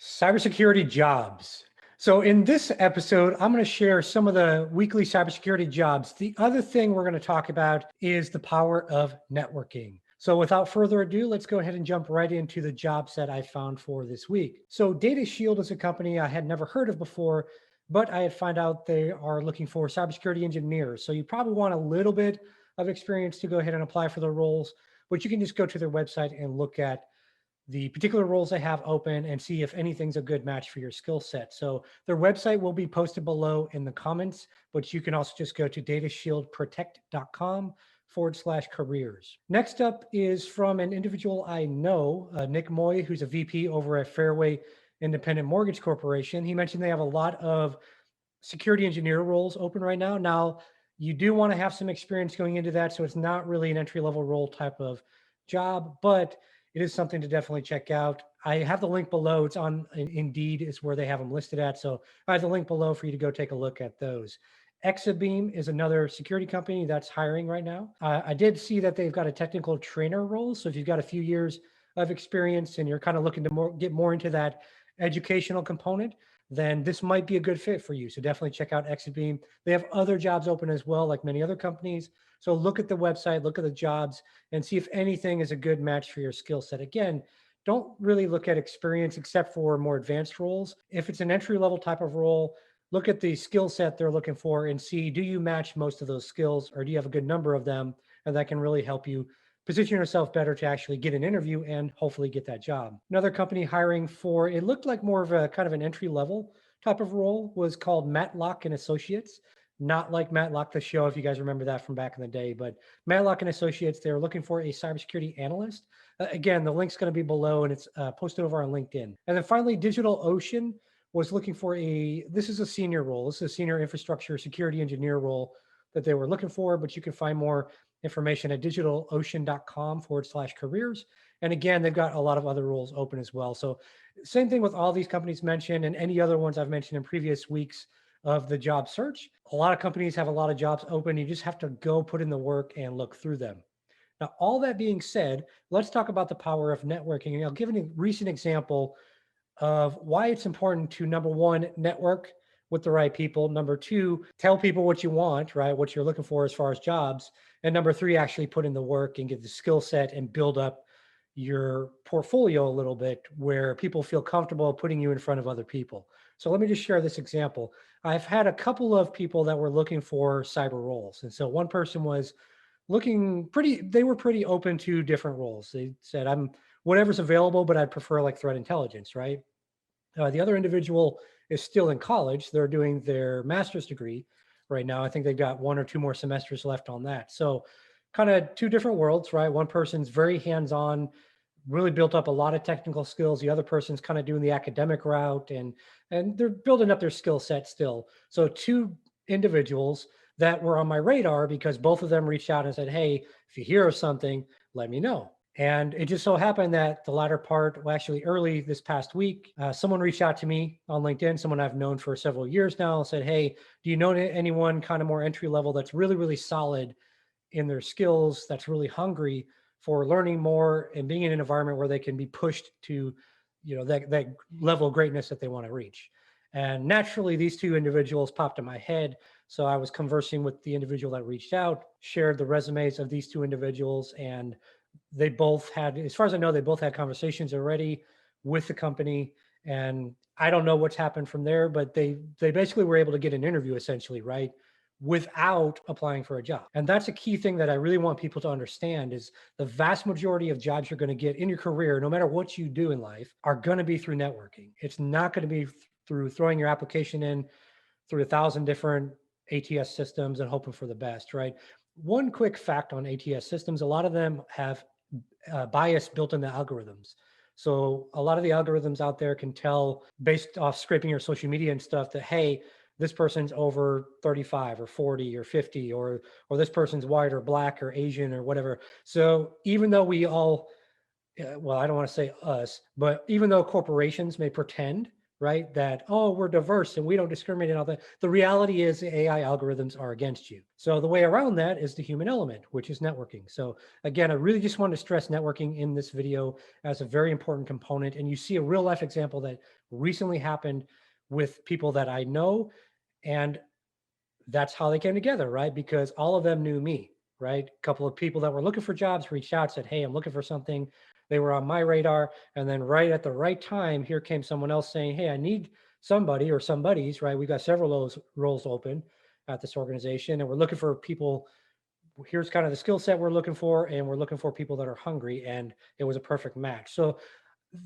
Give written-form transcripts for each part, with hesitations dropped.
Cybersecurity jobs. So in this episode, I'm going to share some of the weekly cybersecurity jobs. The other thing we're going to talk about is the power of networking. So without further ado, let's go ahead and jump right into the jobs that I found for this week. So Data Shield is a company I had never heard of before, but I had found out they are looking for cybersecurity engineers. So you probably want a little bit of experience to go ahead and apply for the roles, but you can just go to their website and look at the particular roles they have open and see if anything's a good match for your skill set. So their website will be posted below in the comments, but you can also just go to datashieldprotect.com/careers. Next up is from an individual I know, Nick Moy, who's a VP over at Fairway Independent Mortgage Corporation. He mentioned they have a lot of security engineer roles open right now. Now, you do want to have some experience going into that. So it's not really an entry level role type of job, but it is something to definitely check out. I have the link below. It's on Indeed is where they have them listed at. So I have the link below for you to go take a look at those. Exabeam is another security company that's hiring right now. I did see that they've got a technical trainer role. So if you've got a few years of experience and you're kind of looking to get more into that educational component, then this might be a good fit for you. So definitely check out Exabeam. They have other jobs open as well, like many other companies. So look at the website, look at the jobs, and see if anything is a good match for your skill set. Again, don't really look at experience except for more advanced roles. If it's an entry level type of role, look at the skill set they're looking for and see, do you match most of those skills or do you have a good number of them? And that can really help you position yourself better to actually get an interview and hopefully get that job. Another company hiring for, it looked like more of a kind of an entry level type of role, was called Matlock and Associates. Not like Matlock the show, if you guys remember that from back in the day, but Matlock and Associates, they're looking for a cybersecurity analyst. Again, the link's going to be below and it's posted over on LinkedIn. And then finally, DigitalOcean was looking for this is a senior role. This is a senior infrastructure security engineer role that they were looking for, but you can find more information at digitalocean.com/careers. And again, they've got a lot of other roles open as well. So same thing with all these companies mentioned and any other ones I've mentioned in previous weeks of the job search. A lot of companies have a lot of jobs open. You just have to go put in the work and look through them. Now, all that being said, let's talk about the power of networking. And I'll give a recent example of why it's important to, number one, network with the right people. Number two, tell people what you want, right? What you're looking for as far as jobs. And number three, actually put in the work and get the skill set and build up your portfolio a little bit where people feel comfortable putting you in front of other people. So let me just share this example. I've had a couple of people that were looking for cyber roles. And so one person was they were pretty open to different roles. They said, I'm whatever's available, but I'd prefer like threat intelligence, right? The other individual is still in college. They're doing their master's degree right now. I think they've got one or two more semesters left on that. So kind of two different worlds, right? One person's very hands-on, really built up a lot of technical skills. The other person's kind of doing the academic route and they're building up their skill set still. So two individuals that were on my radar because both of them reached out and said, hey, if you hear of something, let me know. And it just so happened that the latter part, well, actually early this past week, someone reached out to me on LinkedIn, someone I've known for several years now, said, hey, do you know anyone kind of more entry level that's really, really solid in their skills, that's really hungry for learning more and being in an environment where they can be pushed to, that level of greatness that they want to reach. And naturally, these two individuals popped in my head. So I was conversing with the individual that reached out, shared the resumes of these two individuals, and they both had, as far as I know, they both had conversations already with the company. And I don't know what's happened from there, but they basically were able to get an interview essentially, right? Without applying for a job. And that's a key thing that I really want people to understand is the vast majority of jobs you're going to get in your career, no matter what you do in life, are going to be through networking. It's not going to be through throwing your application in through 1,000 different ATS systems and hoping for the best, right? One quick fact on ATS systems, a lot of them have bias built in the algorithms. So a lot of the algorithms out there can tell based off scraping your social media and stuff that, hey, this person's over 35 or 40 or 50, or this person's white or black or Asian or whatever. So even though we all, well, I don't want to say us, but even though corporations may pretend right? That, oh, we're diverse and we don't discriminate and all that. The reality is the AI algorithms are against you. So the way around that is the human element, which is networking. So again, I really just want to stress networking in this video as a very important component. And you see a real life example that recently happened with people that I know. And that's how they came together, right? Because all of them knew me, right? A couple of people that were looking for jobs reached out, said, hey, I'm looking for something. They were on my radar. And then right at the right time, here came someone else saying, hey, I need somebody or somebody's, right? We got several of those roles open at this organization and we're looking for people. Here's kind of the skill set we're looking for, and we're looking for people that are hungry. And it was a perfect match. So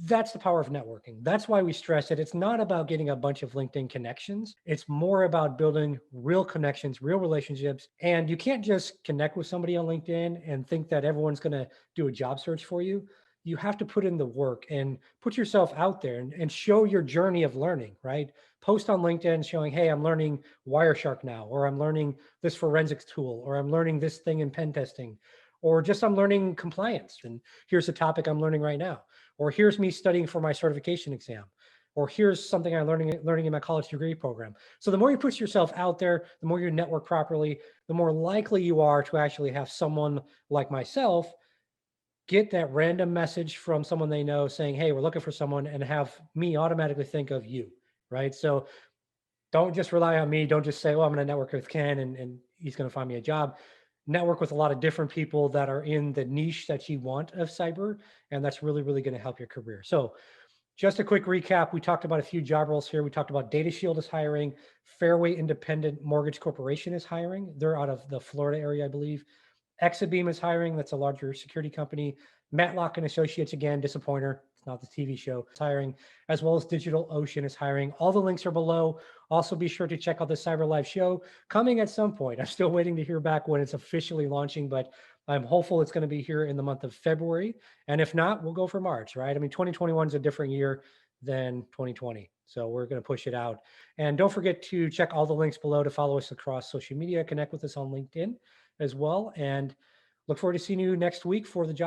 that's the power of networking. That's why we stress it. It's not about getting a bunch of LinkedIn connections. It's more about building real connections, real relationships. And you can't just connect with somebody on LinkedIn and think that everyone's going to do a job search for you. You have to put in the work and put yourself out there and show your journey of learning, right? Post on LinkedIn showing, hey, I'm learning Wireshark now, or I'm learning this forensics tool, or I'm learning this thing in pen testing, or just I'm learning compliance. And here's a topic I'm learning right now, or here's me studying for my certification exam, or here's something I'm learning in my college degree program. So the more you put yourself out there, the more you network properly, the more likely you are to actually have someone like myself get that random message from someone they know saying, hey, we're looking for someone, and have me automatically think of you, right? So don't just rely on me. Don't just say, well, I'm going to network with Ken and he's going to find me a job. Network with a lot of different people that are in the niche that you want of cyber. And that's really, really going to help your career. So just a quick recap. We talked about a few job roles here. We talked about Data Shield is hiring. Fairway Independent Mortgage Corporation is hiring. They're out of the Florida area, I believe. Exabeam is hiring. That's a larger security company. Matlock and Associates, again, disappointer. It's not the TV show. It's hiring, as well as Digital Ocean is hiring. All the links are below. Also, be sure to check out the Cyber Live show coming at some point. I'm still waiting to hear back when it's officially launching, but I'm hopeful it's going to be here in the month of February. And if not, we'll go for March, right? I mean, 2021 is a different year than 2020. So we're going to push it out. And don't forget to check all the links below to follow us across social media, connect with us on LinkedIn as well. And look forward to seeing you next week for the job.